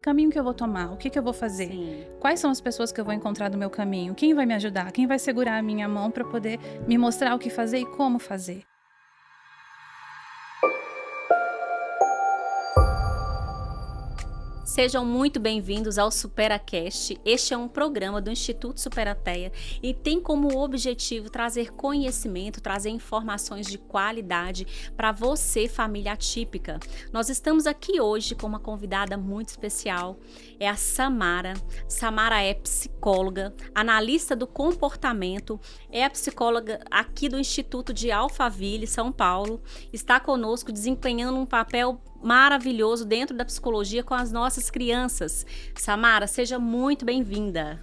caminho que eu vou tomar? O que eu vou fazer? Sim. Quais são as pessoas que eu vou encontrar no meu caminho? Quem vai me ajudar? Quem vai segurar a minha mão para poder me mostrar o que fazer e como fazer? Sejam muito bem-vindos ao SuperaCast. Este é um programa do Instituto Superateia e tem como objetivo trazer conhecimento, trazer informações de qualidade para você, família atípica. Nós estamos aqui hoje com uma convidada muito especial, é a Samara. Samara é psicóloga, analista do comportamento, é a psicóloga aqui do Instituto de Alphaville, São Paulo. Está conosco desempenhando um papel maravilhoso dentro da psicologia com as nossas crianças. Samara, seja muito bem-vinda.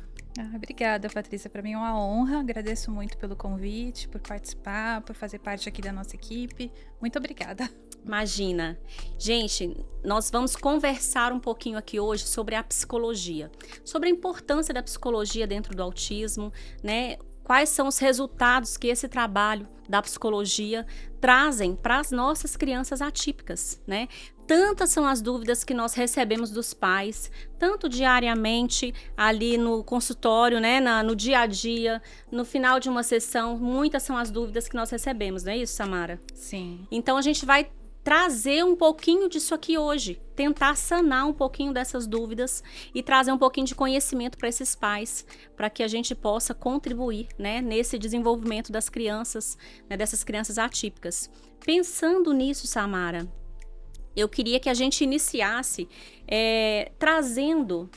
Obrigada, Patrícia. Para mim é uma honra. Agradeço muito pelo convite, por participar, por fazer parte aqui da nossa equipe. Muito obrigada. Imagina. Gente, nós vamos conversar um pouquinho aqui hoje sobre a psicologia, sobre a importância da psicologia dentro do autismo, né? Quais são os resultados que esse trabalho da psicologia trazem para as nossas crianças atípicas, né? Tantas são as dúvidas que nós recebemos dos pais, tanto diariamente ali no consultório, né, no dia a dia, no final de uma sessão, muitas são as dúvidas que nós recebemos, não é isso, Samara? Sim. Então a gente vai trazer um pouquinho disso aqui hoje, tentar sanar um pouquinho dessas dúvidas e trazer um pouquinho de conhecimento para esses pais, para que a gente possa contribuir, né, nesse desenvolvimento das crianças, né, dessas crianças atípicas. Pensando nisso, Samara, eu queria que a gente iniciasse trazendo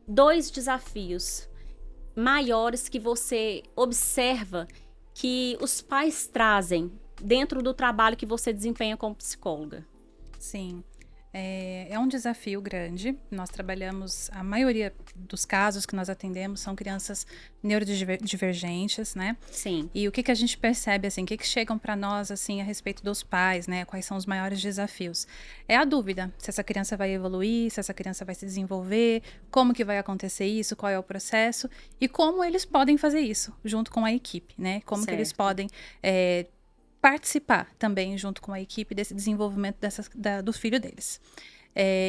2 desafios maiores que você observa que os pais trazem dentro do trabalho que você desempenha como psicóloga. Sim. É um desafio grande. Nós trabalhamos, a maioria dos casos que nós atendemos são crianças neurodivergentes, né? Sim. E o que a gente percebe, assim, o que chegam para nós, assim, a respeito dos pais, né? Quais são os maiores desafios? É a dúvida se essa criança vai evoluir, se essa criança vai se desenvolver, como que vai acontecer isso, qual é o processo e como eles podem fazer isso junto com a equipe, né? Como que eles podem participar também junto com a equipe desse desenvolvimento do filho deles.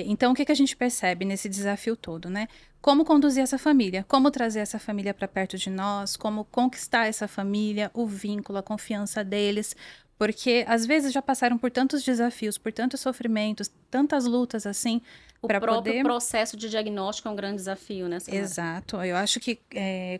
Então, o que a gente percebe nesse desafio todo, né? Como conduzir essa família, como trazer essa família para perto de nós, como conquistar essa família, o vínculo, a confiança deles, porque às vezes já passaram por tantos desafios, por tantos sofrimentos, tantas lutas assim, O para próprio poder... processo de diagnóstico é um grande desafio, né, Samara? Exato. Eu acho que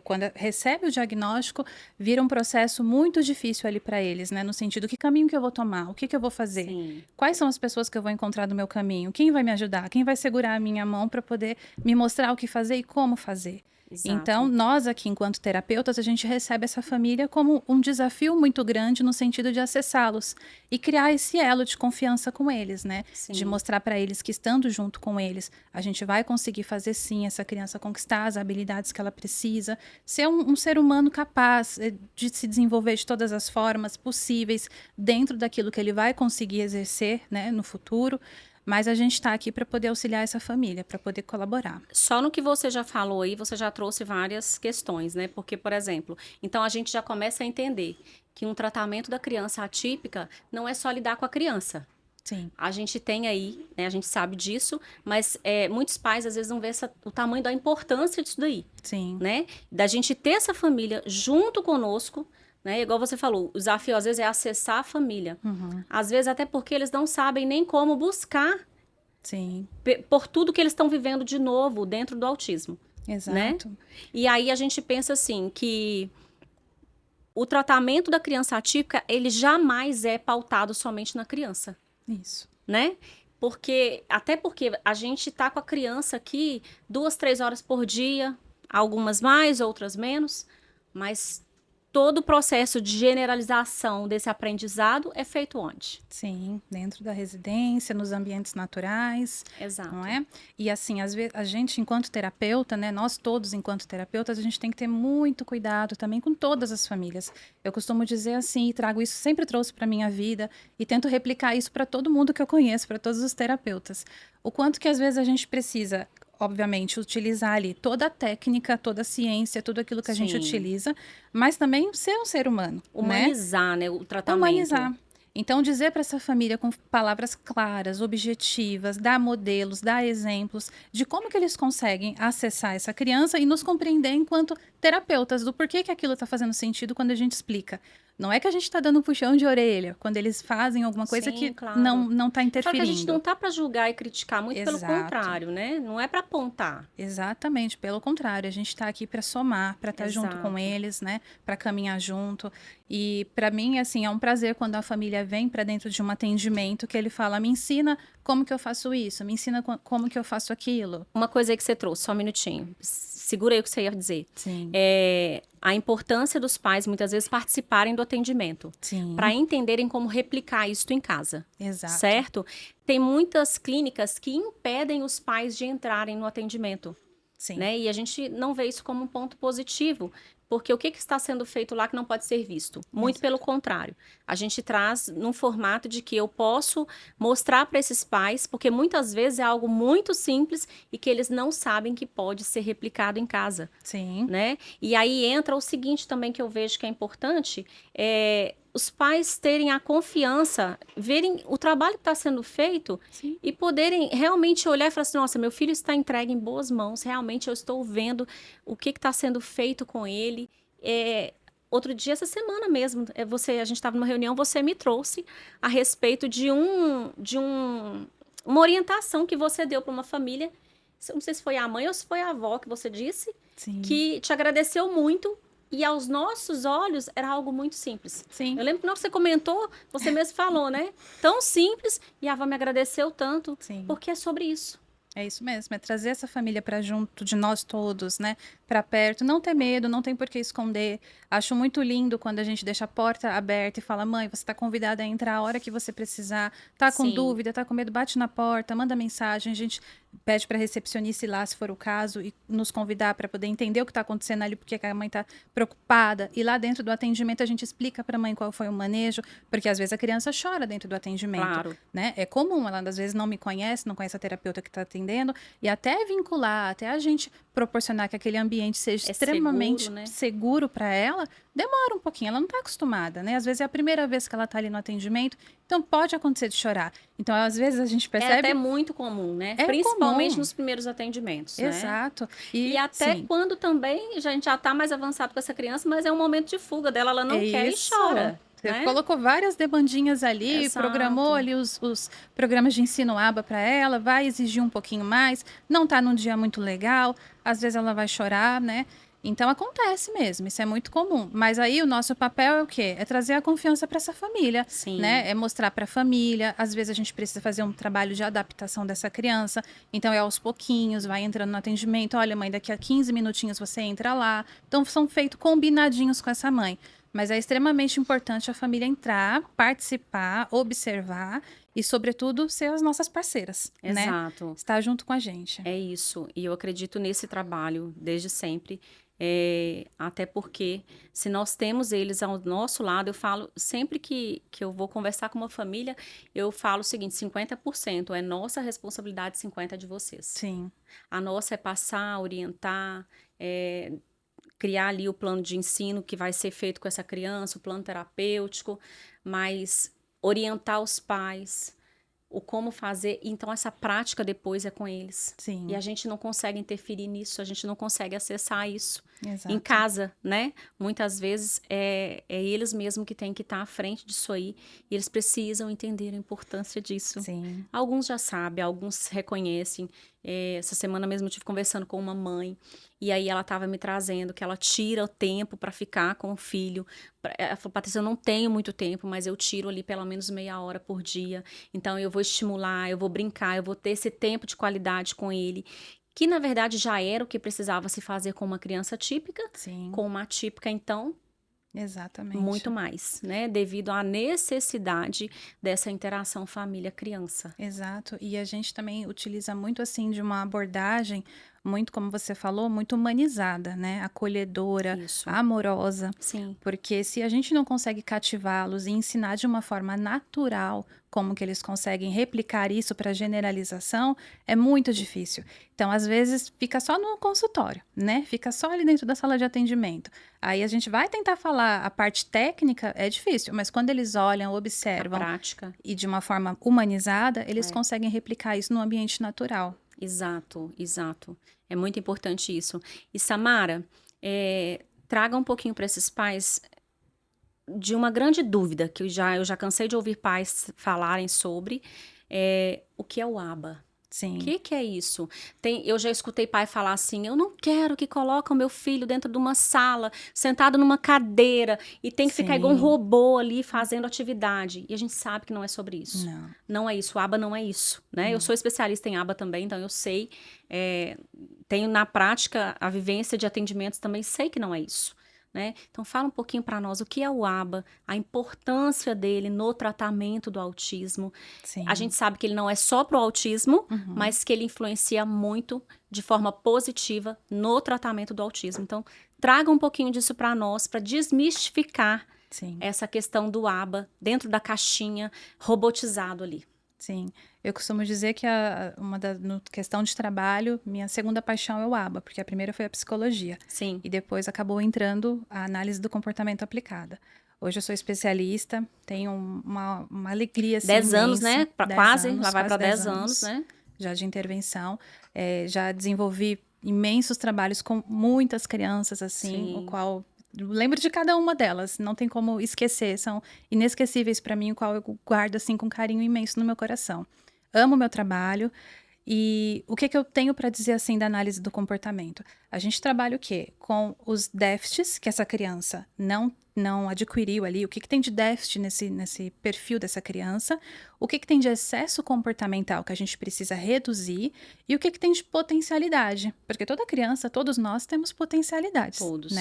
quando recebe o diagnóstico, vira um processo muito difícil ali para eles, né? No sentido, que caminho que eu vou tomar? O que eu vou fazer? Sim. Quais são as pessoas que eu vou encontrar no meu caminho? Quem vai me ajudar? Quem vai segurar a minha mão para poder me mostrar o que fazer e como fazer? Exato. Então, nós aqui, enquanto terapeutas, a gente recebe essa família como um desafio muito grande no sentido de acessá-los e criar esse elo de confiança com eles, né? Sim. De mostrar para eles que, estando junto com eles, a gente vai conseguir fazer sim essa criança conquistar as habilidades que ela precisa, ser um ser humano capaz de se desenvolver de todas as formas possíveis dentro daquilo que ele vai conseguir exercer, né, no futuro. Mas a gente está aqui para poder auxiliar essa família, para poder colaborar. Só no que você já falou aí, você já trouxe várias questões, né? Porque, por exemplo, então a gente já começa a entender que um tratamento da criança atípica não é só lidar com a criança. Sim. A gente tem aí, né, a gente sabe disso, mas muitos pais às vezes não vê o tamanho da importância disso daí. Sim. Né? Da gente ter essa família junto conosco, né? Igual você falou, o desafio às vezes é acessar a família. Uhum. Às vezes até porque eles não sabem nem como buscar. Sim. Por tudo que eles estão vivendo de novo dentro do autismo. Exato. Né? E aí a gente pensa assim, que o tratamento da criança atípica, ele jamais é pautado somente na criança. Isso. Né? Até porque a gente tá com a criança aqui 2, 3 horas por dia, algumas mais, outras menos, mas todo o processo de generalização desse aprendizado é feito onde? Sim, dentro da residência, nos ambientes naturais. Exato. Não é? E assim, às vezes, a gente, enquanto terapeuta, né, nós todos, enquanto terapeutas, a gente tem que ter muito cuidado também com todas as famílias. Eu costumo dizer assim, e trago isso, sempre trouxe para minha vida, e tento replicar isso para todo mundo que eu conheço, para todos os terapeutas. O quanto que às vezes a gente precisa, obviamente, utilizar ali toda a técnica, toda a ciência, tudo aquilo que a gente Sim. utiliza, mas também ser um ser humano. Humanizar, né, o tratamento. Humanizar. Então, dizer para essa família com palavras claras, objetivas, dar modelos, dar exemplos de como que eles conseguem acessar essa criança e nos compreender enquanto terapeutas do porquê que aquilo está fazendo sentido quando a gente explica. Não é que a gente está dando um puxão de orelha quando eles fazem alguma coisa Sim, que claro. não está É claro que a gente não interferindo. tá para julgar e criticar, muito pelo Exato. contrário, né? Não é para apontar. Exatamente, pelo contrário, a gente está aqui para somar, para estar junto com Exato. eles, né, para caminhar junto. E para mim, assim, é um prazer quando a família vem para dentro de um atendimento que ele fala: "Me ensina como que eu faço isso, me ensina como que eu faço aquilo". Uma coisa aí que você trouxe, só um minutinho. Segura aí o que você ia dizer. Sim, A importância dos pais, muitas vezes, participarem do atendimento, para sim, entenderem como replicar isso em casa, exato. certo? Tem muitas clínicas que impedem os pais de entrarem no atendimento, Sim, né? E a gente não vê isso como um ponto positivo, porque o que está sendo feito lá que não pode ser visto? Muito pelo exato. contrário. A gente traz num formato de que eu posso mostrar para esses pais, porque muitas vezes é algo muito simples e que eles não sabem que pode ser replicado em casa, Sim, né? E aí entra o seguinte também que eu vejo que é importante, é os pais terem a confiança, verem o trabalho que está sendo feito sim. e poderem realmente olhar e falar assim, nossa, meu filho está entregue em boas mãos, realmente eu estou vendo o que está sendo feito com ele. Outro dia, essa semana mesmo, a gente estava numa reunião, você me trouxe a respeito uma orientação que você deu para uma família, não sei se foi a mãe ou se foi a avó que você disse, Sim, que te agradeceu muito e aos nossos olhos era algo muito simples. sim, Eu lembro que na hora que você comentou, você mesmo falou, né? Tão simples e a avó me agradeceu tanto, sim. porque é sobre isso. É isso mesmo, é trazer essa família para junto de nós todos, né, para perto, não ter medo, não tem por que esconder. Acho muito lindo quando a gente deixa a porta aberta e fala: "Mãe, você está convidada a entrar a hora que você precisar. Tá com Sim, dúvida, tá com medo, bate na porta, manda mensagem". A gente pede para a recepcionista ir lá, se for o caso, e nos convidar para poder entender o que está acontecendo ali, porque a mãe está preocupada. E lá dentro do atendimento a gente explica para a mãe qual foi o manejo, porque às vezes a criança chora dentro do atendimento, claro. né? É comum, ela às vezes não me conhece, não conhece a terapeuta que está atendendo, e até vincular, até a gente proporcionar que aquele ambiente seja É seguro, extremamente né? seguro para ela, demora um pouquinho, ela não está acostumada, né? Às vezes é a primeira vez que ela está ali no atendimento, então pode acontecer de chorar. Então, às vezes a gente É até percebe, muito comum, né? é Principalmente comum, nos primeiros atendimentos, né? exato. E E até sim, quando também a gente já está mais avançado com essa criança, mas é um momento de fuga dela, ela é não quer e isso. chora, Você né? colocou várias demandinhas ali, programou Exato. ali os programas de ensino aba para ela, vai exigir um pouquinho mais, não está num dia muito legal, às vezes ela vai chorar, né? Então acontece mesmo, isso é muito comum. Mas aí o nosso papel é o quê? É trazer a confiança para essa família, Sim. né? É mostrar para a família. Às vezes a gente precisa fazer um trabalho de adaptação dessa criança. Então é aos pouquinhos, vai entrando no atendimento. Olha, mãe, daqui a 15 minutinhos você entra lá. Então são feitos combinadinhos com essa mãe. Mas é extremamente importante a família entrar, participar, observar e, sobretudo, ser as nossas parceiras, né? Exato. Estar junto com a gente. É isso. E eu acredito nesse trabalho desde sempre. Até porque, se nós temos eles ao nosso lado, eu falo, sempre que eu vou conversar com uma família, eu falo o seguinte: 50% é nossa responsabilidade, 50% é de vocês. Sim, A nossa é passar, orientar, é, criar ali o plano de ensino que vai ser feito com essa criança, o plano terapêutico, mas orientar os pais o como fazer, então essa prática depois é com eles. E sim, a gente não consegue interferir nisso, a gente não consegue acessar isso em exato. casa, né? Muitas vezes é eles mesmos que têm que estar à frente disso aí, e eles precisam entender a importância disso. Sim, Alguns já sabem, alguns reconhecem. Essa semana mesmo eu estive conversando com uma mãe, e aí ela estava me trazendo que ela tira o tempo para ficar com o filho. Ela falou: Patrícia, eu não tenho muito tempo, mas eu tiro ali pelo menos meia hora por dia. Então, eu vou estimular, eu vou brincar, eu vou ter esse tempo de qualidade com ele, que na verdade já era o que precisava se fazer com uma criança típica, sim, com uma atípica, então, muito exatamente. mais, né? Devido à necessidade dessa interação família-criança. Exato. E a gente também utiliza muito assim de uma abordagem muito, como você falou, muito humanizada, né? Acolhedora, Isso. amorosa. Sim. Porque se a gente não consegue cativá-los e ensinar de uma forma natural como que eles conseguem replicar isso para generalização, é muito difícil. Então, às vezes, fica só no consultório, né? Fica só ali dentro da sala de atendimento. Aí a gente vai tentar falar a parte técnica, é difícil, mas quando eles olham, A observam prática. e de uma forma humanizada, eles É. conseguem replicar isso no ambiente natural. Exato, exato. É muito importante isso. E Samara, traga um pouquinho para esses pais de uma grande dúvida que eu já cansei de ouvir pais falarem sobre, o que é o ABA? O Sim, que é isso? Eu já escutei pai falar assim: eu não quero que coloque o meu filho dentro de uma sala, sentado numa cadeira, e tem que ficar igual um sim, robô ali fazendo atividade. E a gente sabe que não é sobre isso. não, Não é isso, o ABA não é isso, né? Eu não. sou especialista em ABA também, então eu sei, tenho na prática a vivência de atendimentos também, sei que não é isso. Né? Então fala um pouquinho para nós o que é o ABA, a importância dele no tratamento do autismo. A Sim. gente sabe que ele não é só para o autismo, Uhum. mas que ele influencia muito de forma positiva no tratamento do autismo. Então, traga um pouquinho disso para nós, para desmistificar Sim, essa questão do ABA dentro da caixinha, robotizado ali. sim. Eu costumo dizer que no questão de trabalho, minha segunda paixão é o ABA, porque a primeira foi a psicologia. Sim. E depois acabou entrando a análise do comportamento aplicada. Hoje eu sou especialista, tenho uma alegria assim, 10 anos, imensa, né? Pra 10 quase, lá anos, vai quase para 10 10 anos, anos né? já de intervenção. Já desenvolvi imensos trabalhos com muitas crianças, assim, o Sim. qual eu lembro de cada uma delas, não tem como esquecer, são inesquecíveis para mim, o qual eu guardo assim com carinho imenso no meu coração. Amo o meu trabalho. E o que eu tenho para dizer assim da análise do comportamento? A gente trabalha o quê? Com os déficits que essa criança não adquiriu ali, o que tem de déficit nesse perfil dessa criança, o que tem de excesso comportamental que a gente precisa reduzir e o que tem de potencialidade, porque toda criança, todos nós temos potencialidades, né? Todos.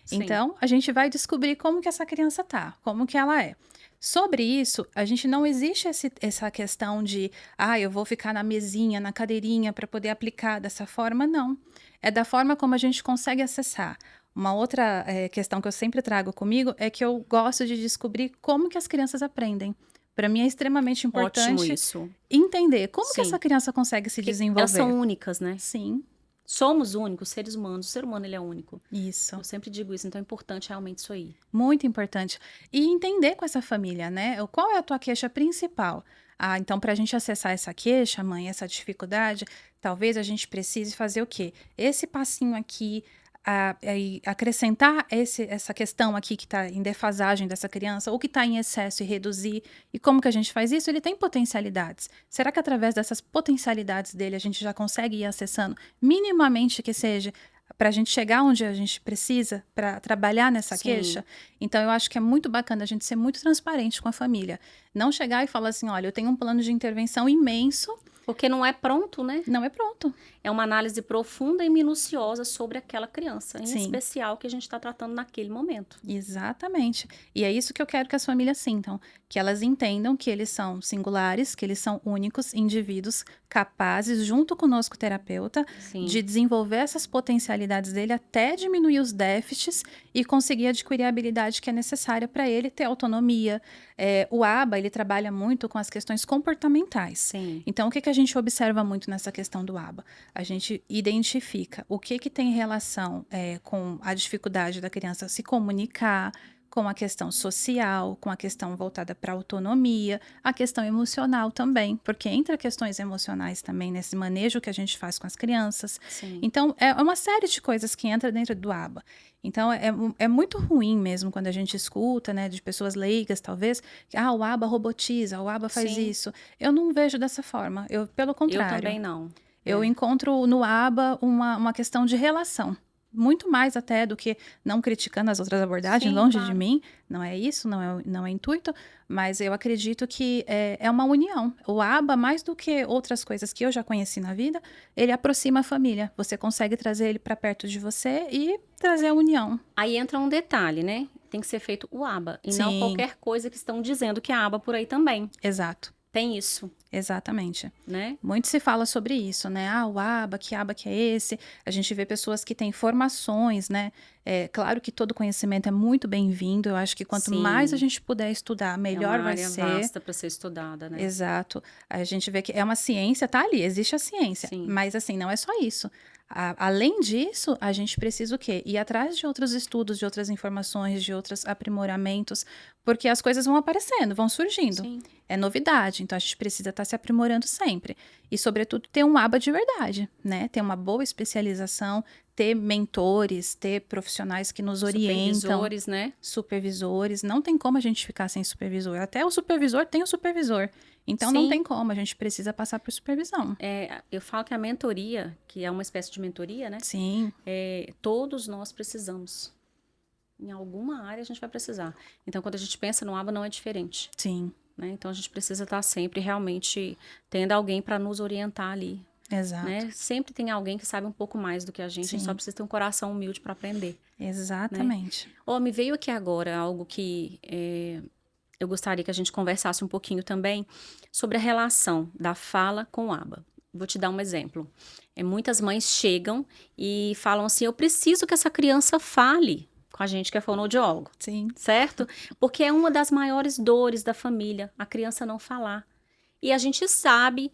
Sim. Então, a gente vai descobrir como que essa criança tá, como que ela é. Sobre isso, a gente não existe essa questão de eu vou ficar na mesinha, na cadeirinha para poder aplicar dessa forma, não. É da forma como a gente consegue acessar. Uma outra questão que eu sempre trago comigo é que eu gosto de descobrir como que as crianças aprendem. Para mim é extremamente Ótimo importante isso. entender como que essa Sim. criança consegue se Porque elas são desenvolver. únicas, né? Sim, Somos únicos, seres humanos. O ser humano, ele é único. isso. Eu sempre digo isso, então é importante realmente isso aí. Muito importante. E entender com essa família, né? Qual é a tua queixa principal? Então, para a gente acessar essa queixa, mãe, essa dificuldade, talvez a gente precise fazer o quê? Esse passinho aqui, e acrescentar essa questão aqui que está em defasagem dessa criança, ou que está em excesso e reduzir. E como que a gente faz isso? Ele tem potencialidades. Será que através dessas potencialidades dele a gente já consegue ir acessando minimamente que seja para a gente chegar onde a gente precisa para trabalhar nessa Sim. queixa? Então, eu acho que é muito bacana a gente ser muito transparente com a família. Não chegar e falar assim, olha, eu tenho um plano de intervenção imenso, Porque não é pronto, né? não é pronto. É uma análise profunda e minuciosa sobre aquela criança, em Sim. especial que a gente está tratando naquele momento. Exatamente. E é isso que eu quero que as famílias sintam, que elas entendam que eles são singulares, que eles são únicos, indivíduos capazes, junto conosco, terapeuta, Sim. de desenvolver essas potencialidades dele até diminuir os déficits e conseguir adquirir a habilidade que é necessária para ele ter autonomia. O ABA, ele trabalha muito com as questões comportamentais. Sim. Então, o que a gente observa muito nessa questão do ABA? A gente identifica o que tem relação com a dificuldade da criança se comunicar, com a questão social, com a questão voltada para a autonomia, a questão emocional também, porque entra questões emocionais também nesse manejo que a gente faz com as crianças. Sim. Então, é uma série de coisas que entra dentro do ABA. Então, é muito ruim mesmo quando a gente escuta, né, de pessoas leigas, talvez, que o ABA robotiza, o ABA faz Sim. isso. Eu não vejo dessa forma, pelo contrário. Eu também não. Eu encontro no ABA uma questão de relação. Muito mais até do que não criticando as outras abordagens, Sim, longe claro. de mim. Não é isso, não é intuito. Mas eu acredito que é uma união. O ABA, mais do que outras coisas que eu já conheci na vida, ele aproxima a família. Você consegue trazer ele para perto de você e trazer a união. Aí entra um detalhe, né? Tem que ser feito o ABA. E não Sim. qualquer coisa que estão dizendo que é ABA por aí também. Exato. Tem isso. Exatamente. né? Muito se fala sobre isso, né? Ah, o ABA, que aba que é esse? A gente vê pessoas que têm formações, né? É claro que todo conhecimento é muito bem-vindo. Eu acho que quanto mais a Sim, gente puder estudar, é uma melhor vai área ser. vasta para ser estudada, né? Exato. A gente vê que é uma ciência, tá ali, existe a ciência. Sim, Mas, assim, não é só isso. Além disso, a gente precisa o quê? Ir atrás de outros estudos, de outras informações, de outros aprimoramentos, porque as coisas vão aparecendo, vão surgindo. sim. É novidade, então a gente precisa estar se aprimorando sempre. E, sobretudo, ter um aba de verdade, né? Ter uma boa especialização, ter mentores, ter profissionais que nos orientam, Supervisores, né? supervisores. Não tem como a gente ficar sem supervisor. Até o supervisor tem o supervisor. Então, não tem Sim. como, a gente precisa passar por supervisão. Eu falo que a mentoria, que é uma espécie de mentoria, né? Sim, Todos nós precisamos. Em alguma área a gente vai precisar. Então, quando a gente pensa no ABA, não é diferente, sim, né? Então, a gente precisa estar sempre realmente tendo alguém para nos orientar ali, exato. né? Sempre tem alguém que sabe um pouco mais do que a gente só Sim, precisa ter um coração humilde para aprender, né? exatamente. Me veio aqui agora algo que eu gostaria que a gente conversasse um pouquinho também sobre a relação da fala com o ABA. Vou te dar um exemplo. Muitas mães chegam e falam assim: eu preciso que essa criança fale com a gente que é fonoaudiólogo, Sim, certo? Porque é uma das maiores dores da família, a criança não falar. E a gente sabe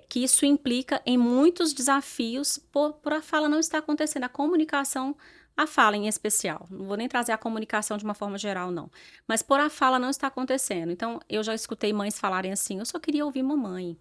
que isso implica em muitos desafios por a fala não estar acontecendo, a comunicação, a fala em especial. Não vou nem trazer a comunicação de uma forma geral, não. Mas por a fala não estar acontecendo. Então, eu já escutei mães falarem assim: eu só queria ouvir mamãe,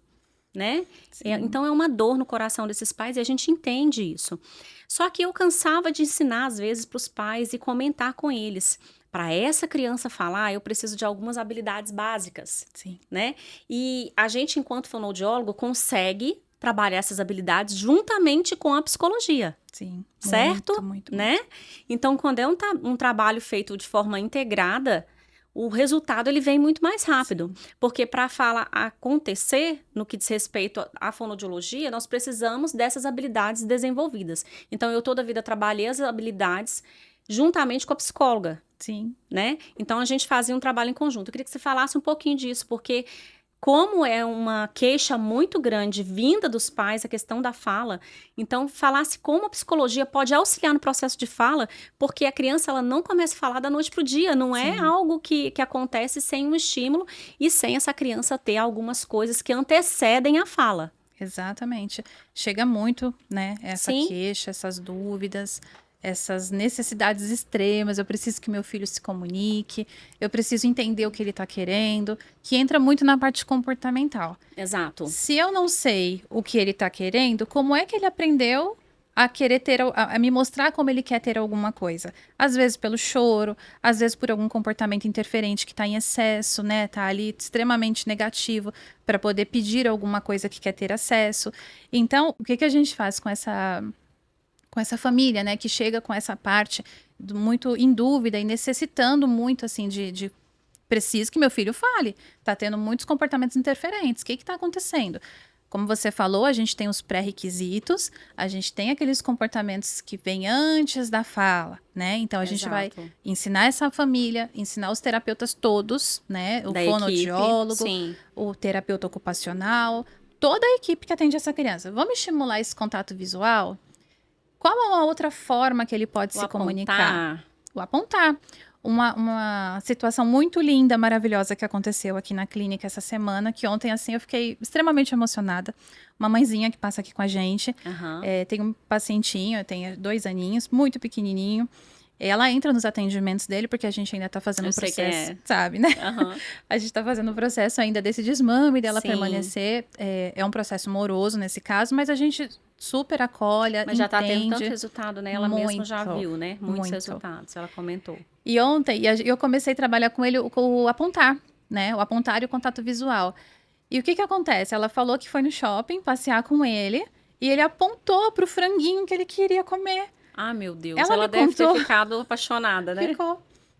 né? sim, Então, é uma dor no coração desses pais e a gente entende isso. Só que eu cansava de ensinar, às vezes, para os pais e comentar com eles. Para essa criança falar, eu preciso de algumas habilidades básicas, sim, né? E a gente, enquanto fonoaudiólogo, consegue trabalhar essas habilidades juntamente com a psicologia, sim. certo? Muito, muito, Né? muito. Então, quando é um trabalho feito de forma integrada, o resultado ele vem muito mais rápido. Sim, Porque para a fala acontecer, no que diz respeito à fonoaudiologia, nós precisamos dessas habilidades desenvolvidas. Então, eu toda a vida trabalhei as habilidades juntamente com a psicóloga, sim, né? Então, a gente fazia um trabalho em conjunto. Eu queria que você falasse um pouquinho disso, porque como é uma queixa muito grande vinda dos pais, a questão da fala, então falasse como a psicologia pode auxiliar no processo de fala, porque a criança ela não começa a falar da noite para o dia, não é sim. algo que acontece sem um estímulo e sem essa criança ter algumas coisas que antecedem a fala. Exatamente. Chega muito, né? Essa Sim, queixa, essas dúvidas, essas necessidades extremas. Eu preciso que meu filho se comunique, eu preciso entender o que ele está querendo, que entra muito na parte comportamental. exato. Se eu não sei o que ele está querendo, como é que ele aprendeu a querer ter, a me mostrar como ele quer ter alguma coisa? Às vezes pelo choro, às vezes por algum comportamento interferente que está em excesso, né? Tá ali extremamente negativo para poder pedir alguma coisa que quer ter acesso. Então, o que que a gente faz com essa família, né? Que chega com essa parte muito em dúvida e necessitando muito, assim, de preciso que meu filho fale. Tá tendo muitos comportamentos interferentes. O que está acontecendo? Como você falou, a gente tem os pré-requisitos, a gente tem aqueles comportamentos que vêm antes da fala, né? Então a gente vai Exato. ensinar essa família, ensinar os terapeutas todos, né? O Da equipe, fonoaudiólogo, sim. o terapeuta ocupacional, toda a equipe que atende essa criança. Vamos estimular esse contato visual? Qual é uma outra forma que ele pode O se comunicar? apontar. O apontar. Uma situação muito linda, maravilhosa que aconteceu aqui na clínica essa semana, que ontem, assim, eu fiquei extremamente emocionada. Uma mãezinha que passa aqui com a gente, Aham. tem um pacientinho, tem 2 aninhos, muito pequenininho. Ela entra nos atendimentos dele, porque a gente ainda tá fazendo Eu um sei quem processo, é. sabe, né? Aham. A gente tá fazendo o processo ainda desse desmame dela Sim. permanecer. É um processo moroso nesse caso, mas a gente super acolhe, Mas já tá tendo tanto entende resultado, né? Ela mesma já muito, viu, né? Muitos muito. resultados, ela comentou. E ontem eu comecei a trabalhar com ele o apontar, né? O apontar e o contato visual. E o que que acontece? Ela falou que foi no shopping passear com ele e ele apontou pro franguinho que ele queria comer. Ah, meu Deus, Ela ela me deve ter contou, ficado apaixonada, né?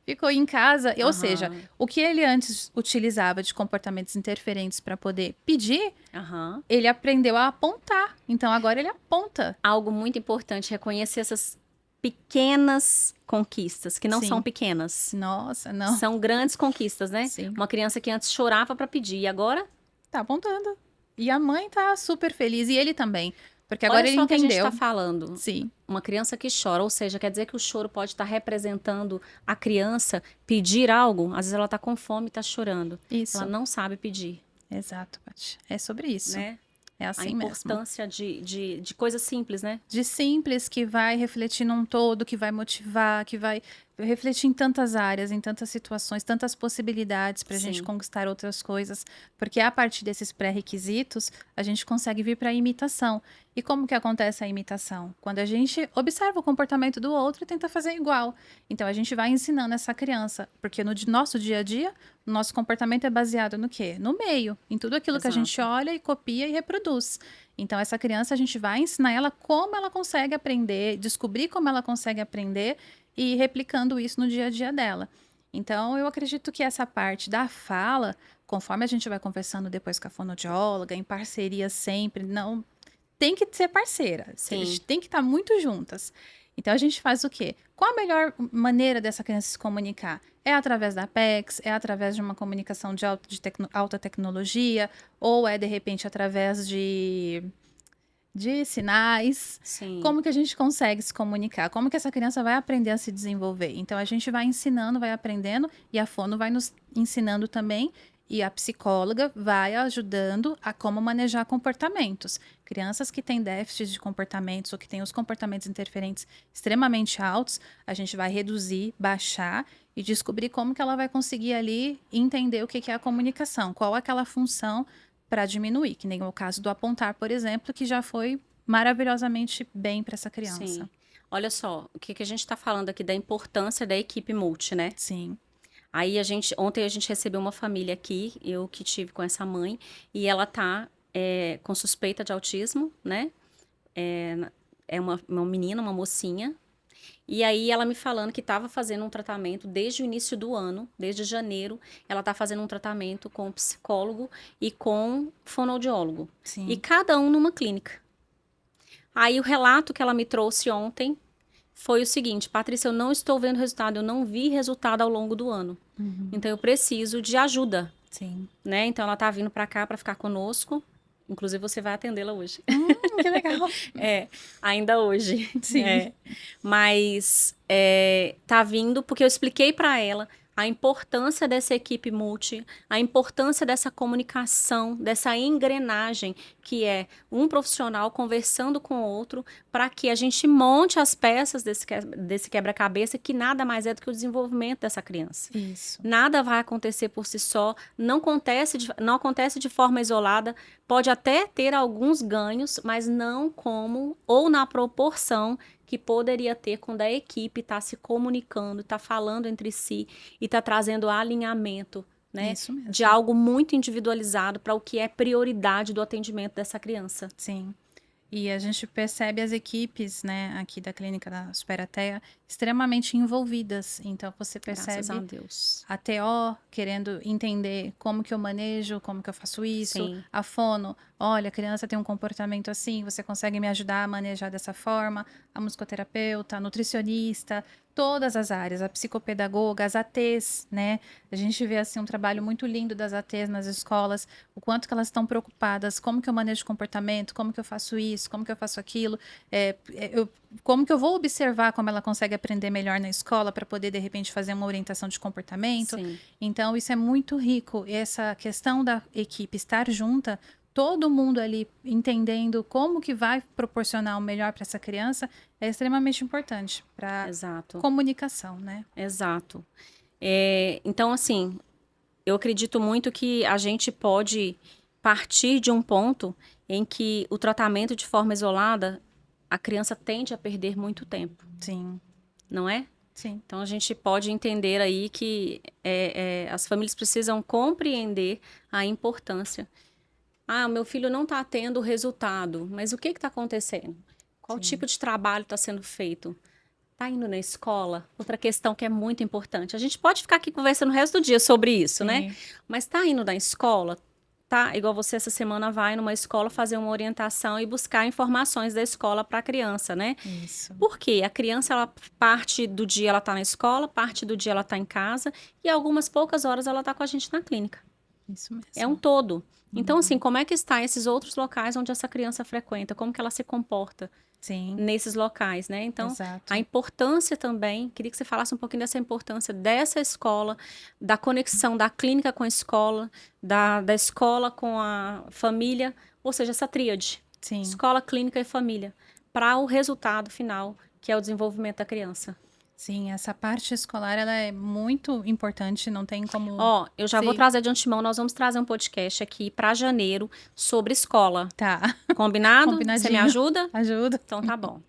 ficou em casa. Ou seja, Aham, o que ele antes utilizava de comportamentos interferentes para poder pedir, aham. ele aprendeu a apontar. Então agora ele aponta. Algo muito importante, reconhecer essas pequenas conquistas, que não são Sim. pequenas. Nossa, não. São grandes conquistas, né? Sim. Uma criança que antes chorava para pedir e agora Tá apontando. E a mãe tá super feliz, e ele também, porque agora Olha ele só o que a gente entendeu. está falando. Sim, Uma criança que chora, ou seja, quer dizer que o choro pode estar representando a criança pedir algo. Às vezes ela está com fome e está chorando. Ela isso. não sabe pedir, Exato, Paty. É sobre isso. né? É A assim mesmo. importância de coisas simples, né? De simples, que vai refletir num todo, que vai motivar, que vai refletir em tantas áreas, em tantas situações, tantas possibilidades para a gente Sim, conquistar outras coisas, porque a partir desses pré-requisitos a gente consegue vir para a imitação. E como que acontece a imitação? Quando a gente observa o comportamento do outro e tenta fazer igual. Então a gente vai ensinando essa criança, porque no nosso dia a dia, o nosso comportamento é baseado no quê? No meio, em tudo aquilo que a gente exato. olha e copia e reproduz. Então, essa criança, a gente vai ensinar ela como ela consegue aprender, descobrir como ela consegue aprender e ir replicando isso no dia a dia dela. Então, eu acredito que essa parte da fala, conforme a gente vai conversando depois com a fonoaudióloga, em parceria sempre, não tem que ser parceira, Sim, tem que estar muito juntas. Então, a gente faz o quê? Qual a melhor maneira dessa criança se comunicar? É através da Apex, é através de uma comunicação de alta tecnologia, ou é, de repente, através de sinais. sim. Como que a gente consegue se comunicar? Como que essa criança vai aprender a se desenvolver? Então, a gente vai ensinando, vai aprendendo, e a fono vai nos ensinando também, e a psicóloga vai ajudando a como manejar comportamentos. Crianças que têm déficits de comportamentos ou que têm os comportamentos interferentes extremamente altos, a gente vai reduzir, baixar e descobrir como que ela vai conseguir ali entender o que que é a comunicação, qual é aquela função para diminuir, que nem o caso do apontar, por exemplo, que já foi maravilhosamente bem para essa criança. Sim. Olha só, o que a gente está falando aqui da importância da equipe multi, né? Sim, Aí ontem a gente recebeu uma família aqui, eu que tive com essa mãe, e ela tá com suspeita de autismo, né? É uma menina, uma mocinha. E aí ela me falando que estava fazendo um tratamento desde o início do ano, desde janeiro, ela tá fazendo um tratamento com psicólogo e com fonoaudiólogo. E sim. cada um numa clínica. Aí o relato que ela me trouxe ontem foi o seguinte: Patrícia, eu não estou vendo resultado, eu não vi resultado ao longo do ano. Uhum. Então eu preciso de ajuda, Sim. né? Então ela tá vindo para cá para ficar conosco. Inclusive você vai atendê-la hoje. Que legal. É, ainda hoje. Sim. É. Mas tá vindo porque eu expliquei para ela a importância dessa equipe multi, a importância dessa comunicação, dessa engrenagem que é um profissional conversando com o outro para que a gente monte as peças desse quebra-cabeça, que nada mais é do que o desenvolvimento dessa criança. Isso. Nada vai acontecer por si só, não acontece de forma isolada, pode até ter alguns ganhos, mas não como ou na proporção que poderia ter quando a equipe está se comunicando, está falando entre si e está trazendo alinhamento, né, Isso de mesmo. algo muito individualizado para o que é prioridade do atendimento dessa criança. Sim. E a gente percebe as equipes, né, aqui da clínica da Superateia extremamente envolvidas. Então você Graças a percebe Deus. a TO querendo entender como que eu manejo, como que eu faço isso. Sim, A fono, olha, a criança tem um comportamento assim, você consegue me ajudar a manejar dessa forma. A musicoterapeuta, a nutricionista, todas as áreas, a psicopedagoga, as ATs, né? A gente vê assim um trabalho muito lindo das ATs nas escolas, o quanto que elas estão preocupadas, como que eu manejo comportamento, como que eu faço isso, como que eu faço aquilo, como que eu vou observar como ela consegue aprender melhor na escola para poder de repente fazer uma orientação de comportamento. sim. Então isso é muito rico. E essa questão da equipe estar junta, todo mundo ali entendendo como que vai proporcionar o melhor para essa criança é extremamente importante para Exato, comunicação, né? exato. Então, assim, eu acredito muito que a gente pode partir de um ponto em que o tratamento de forma isolada, a criança tende a perder muito tempo, Sim, não é? sim, Então a gente pode entender aí que as famílias precisam compreender a importância. Ah, o meu filho não está tendo resultado, mas o que está acontecendo? Qual sim, tipo de trabalho está sendo feito? Está indo na escola? Outra questão que é muito importante. A gente pode ficar aqui conversando o resto do dia sobre isso, né? sim, Mas está indo na escola? Tá, igual você essa semana vai numa escola fazer uma orientação e buscar informações da escola para a criança, né? isso, Por quê? A criança, ela parte do dia ela tá na escola, parte do dia ela tá em casa e algumas poucas horas ela tá com a gente na clínica. isso É um mesmo. todo. Então, assim, como é que está esses outros locais onde essa criança frequenta? Como que ela se comporta Sim, nesses locais, né? Então, a exato. importância também, queria que você falasse um pouquinho dessa importância dessa escola, da conexão da clínica com a escola, da escola com a família, ou seja, essa tríade, Sim. escola, clínica e família, para o resultado final, que é o desenvolvimento da criança. Sim, essa parte escolar ela é muito importante, não tem como. Ó, eu já vou Sim, trazer de antemão, nós vamos trazer um podcast aqui para janeiro sobre escola. tá. Combinado? Você me Combinadinho. ajuda? Ajuda. Então tá bom.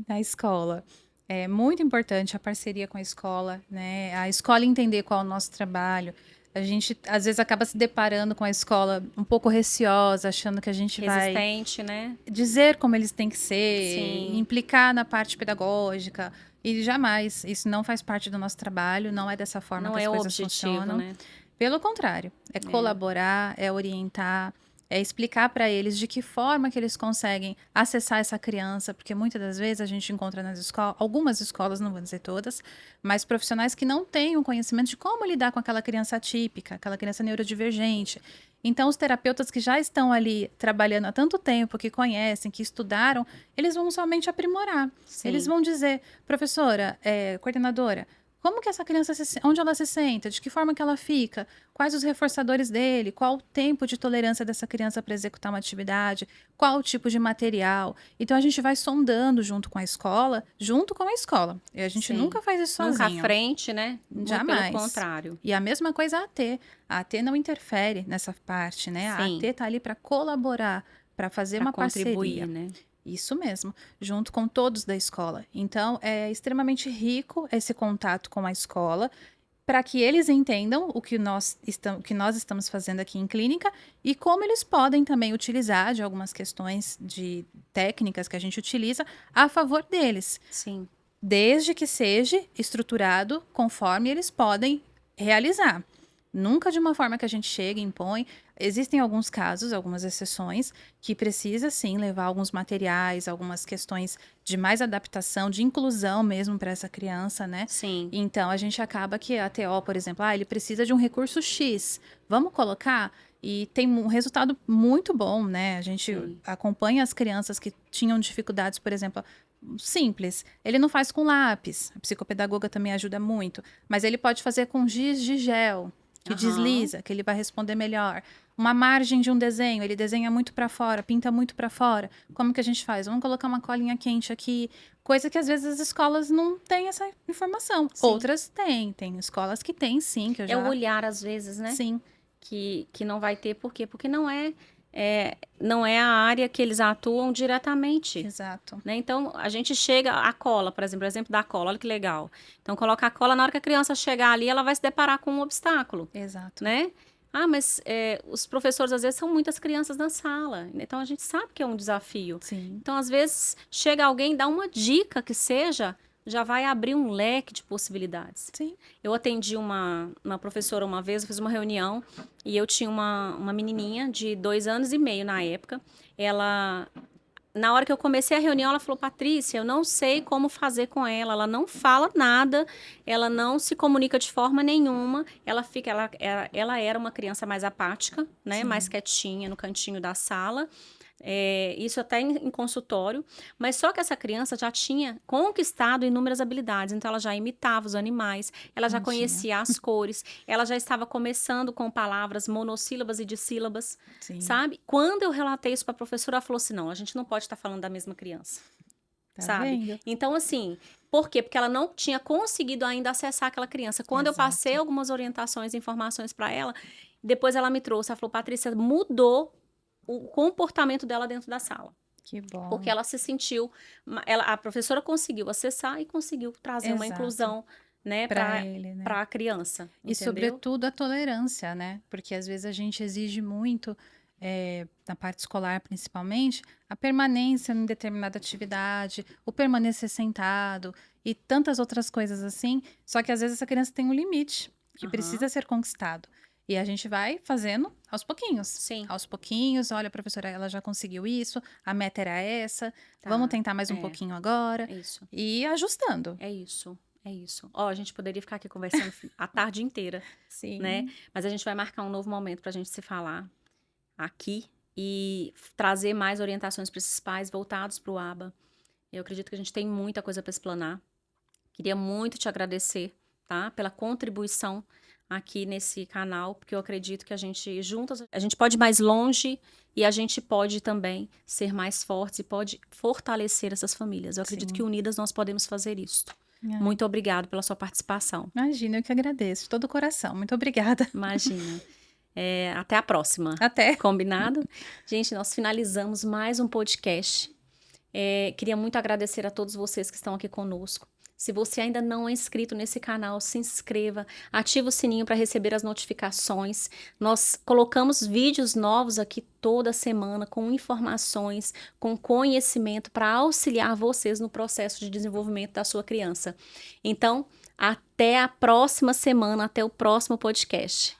Na escola. É muito importante a parceria com a escola, né? A escola entender qual é o nosso trabalho. A gente, às vezes, acaba se deparando com a escola um pouco receosa, achando que a gente vai Resistente, né? dizer como eles têm que ser, Sim. implicar na parte pedagógica. E jamais, isso não faz parte do nosso trabalho, não é dessa forma Não que as é o coisas objetivo, funcionam. né? Pelo contrário, é colaborar, é orientar, é explicar para eles de que forma que eles conseguem acessar essa criança, porque muitas das vezes a gente encontra nas escolas, algumas escolas, não vou dizer todas, mas profissionais que não têm o conhecimento de como lidar com aquela criança atípica, aquela criança neurodivergente. Então, os terapeutas que já estão ali trabalhando há tanto tempo, que conhecem, que estudaram, eles vão somente aprimorar. Eles Sim. vão dizer, professora, coordenadora, como que essa criança, onde ela se senta, de que forma que ela fica, quais os reforçadores dele, qual o tempo de tolerância dessa criança para executar uma atividade, qual o tipo de material. Então a gente vai sondando junto com a escola, E a gente Sim. nunca faz isso Nunca à sozinho. frente, né? Muito pelo Jamais. contrário. E a mesma coisa a AT. A AT não interfere nessa parte, né? A Sim. AT está ali para colaborar, para fazer Para uma contribuir, parceria. né? Isso mesmo, junto com todos da escola. Então, é extremamente rico esse contato com a escola, para que eles entendam o que nós estamos fazendo aqui em clínica e como eles podem também utilizar de algumas questões de técnicas que a gente utiliza a favor deles, Sim. desde que seja estruturado conforme eles podem realizar. Nunca de uma forma que a gente chega e impõe. Existem alguns casos, algumas exceções, que precisa sim levar alguns materiais, algumas questões de mais adaptação, de inclusão mesmo para essa criança, né? Sim. Então a gente acaba que a TO, por exemplo, ele precisa de um recurso X. Vamos colocar? E tem um resultado muito bom, né? A gente Sim. acompanha as crianças que tinham dificuldades, por exemplo, simples. Ele não faz com lápis. A psicopedagoga também ajuda muito. Mas ele pode fazer com giz de gel, que desliza, que ele vai responder melhor. Uma margem de um desenho, ele desenha muito para fora, pinta muito para fora. Como que a gente faz? Vamos colocar uma colinha quente aqui. Coisa que às vezes as escolas não têm essa informação. Sim. Outras têm. Tem escolas que têm, sim, que eu já... É o olhar, às vezes, né? Sim, Que não vai ter. Por quê? Porque não é a área que eles atuam diretamente. exato. Né? Então, a gente chega, a cola, por exemplo, o exemplo da cola, olha que legal. Então, coloca a cola, na hora que a criança chegar ali, ela vai se deparar com um obstáculo, Exato. né? Ah, mas os professores, às vezes, são muitas crianças na sala. Então, a gente sabe que é um desafio. Sim. Então, às vezes, chega alguém, dá uma dica que seja, já vai abrir um leque de possibilidades. Sim. Eu atendi uma professora uma vez, eu fiz uma reunião, e eu tinha uma menininha de 2 anos e meio na época. Ela... Na hora que eu comecei a reunião, ela falou, Patrícia, eu não sei como fazer com ela não fala nada, ela não se comunica de forma nenhuma, ela era uma criança mais apática, né, Sim. mais quietinha no cantinho da sala, isso até em consultório, mas só que essa criança já tinha conquistado inúmeras habilidades, então ela já imitava os animais, ela já Bonitinha. conhecia as cores, ela já estava começando com palavras monossílabas e dissílabas, Sim. sabe? Quando eu relatei isso para a professora, ela falou assim, não, a gente não pode estar falando da mesma criança, Tá sabe? vendo? Então, assim, por quê? Porque ela não tinha conseguido ainda acessar aquela criança. Quando eu Exato. passei algumas orientações e informações para ela, depois ela me trouxe, ela falou, Patrícia, mudou o comportamento dela dentro da sala. Que bom. Porque ela se sentiu... a professora conseguiu acessar e conseguiu trazer uma Exato. inclusão, né, Para ele, né? para a criança. E, entendeu? sobretudo, a tolerância, né? Porque, às vezes, a gente exige muito, na parte escolar, principalmente, a permanência em determinada atividade, o permanecer sentado e tantas outras coisas assim. Só que, às vezes, essa criança tem um limite que Aham. precisa ser conquistado. E a gente vai fazendo aos pouquinhos. Sim. Aos pouquinhos, olha, professora, ela já conseguiu isso, a meta era essa, Tá. vamos tentar mais um pouquinho agora. É isso. E ajustando. É isso. É isso. Ó, a gente poderia ficar aqui conversando a tarde inteira, Sim. né? Mas a gente vai marcar um novo momento pra gente se falar. aqui e trazer mais orientações para esses pais voltados para o ABA. Eu acredito que a gente tem muita coisa para explanar. Queria muito te agradecer, tá? Pela contribuição aqui nesse canal, porque eu acredito que a gente, juntas, a gente pode ir mais longe e a gente pode também ser mais fortes e pode fortalecer essas famílias. Eu acredito Sim. que unidas nós podemos fazer isso. Ai, Muito obrigado pela sua participação. imagina, eu que agradeço, de todo o coração. Muito obrigada. Imagina. Até a próxima. Até. Combinado? Gente, nós finalizamos mais um podcast. Queria muito agradecer a todos vocês que estão aqui conosco. Se você ainda não é inscrito nesse canal, se inscreva, ativa o sininho para receber as notificações. Nós colocamos vídeos novos aqui toda semana com informações, com conhecimento para auxiliar vocês no processo de desenvolvimento da sua criança. Então, até a próxima semana, até o próximo podcast.